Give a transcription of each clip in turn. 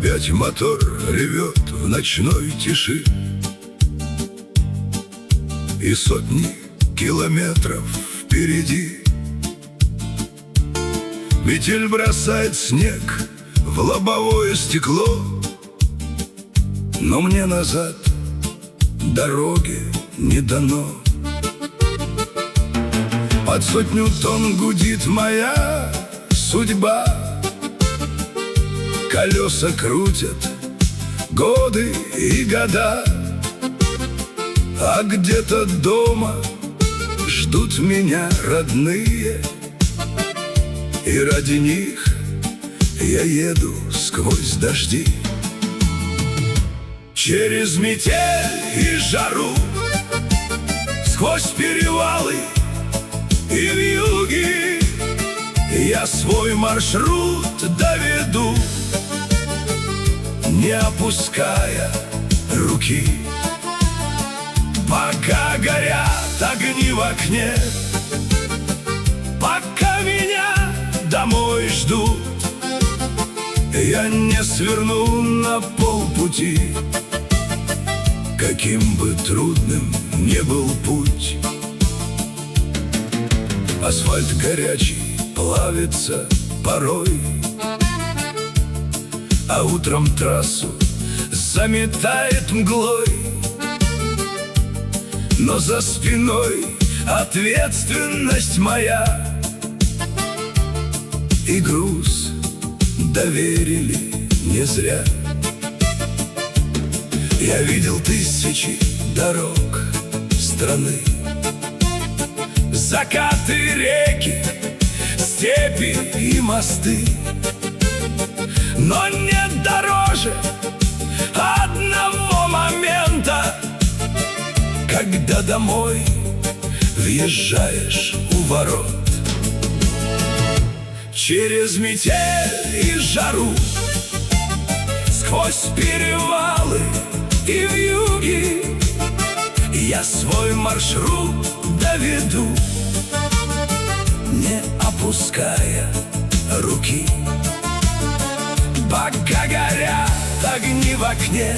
Опять мотор ревет в ночной тиши, и сотни километров впереди. Метель бросает снег в лобовое стекло, но мне назад дороги не дано. Под 100 тонн гудит моя судьба, колеса крутят годы и года, а где-то дома ждут меня родные, и ради них я еду сквозь дожди. Через метель и жару, сквозь перевалы и вьюги я свой маршрут доведу, не опуская руки. Пока горят огни в окне, пока меня домой ждут, я не сверну на полпути. Каким бы трудным ни был путь, асфальт горячий плавится порой, а утром трассу заметает мглой. Но за спиной ответственность моя, и груз доверили не зря. Я видел тысячи дорог страны, закаты, реки, степи и мосты, но нет дороже одного момента, когда домой въезжаешь у ворот. Через метель и жару, сквозь перевалы и вьюги я свой маршрут доведу, не опуская руки. Пока горят огни в окне,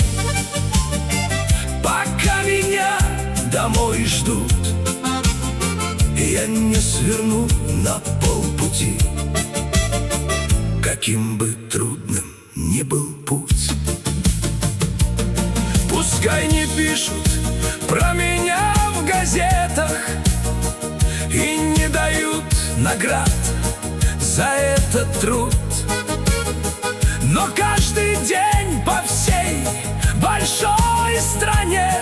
пока меня домой ждут, я не сверну на полпути. Каким бы трудным ни был путь, пускай не пишут про меня в газетах и не дают наград за этот труд, но каждый день по всей большой стране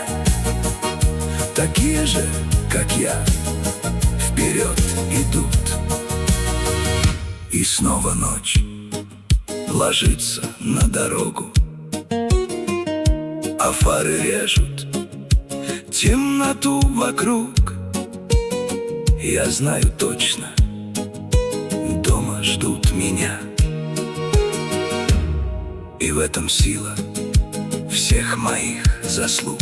такие же, как я, вперед идут. И снова ночь ложится на дорогу, а фары режут темноту вокруг. Я знаю точно, дома ждут меня, и в этом сила всех моих заслуг.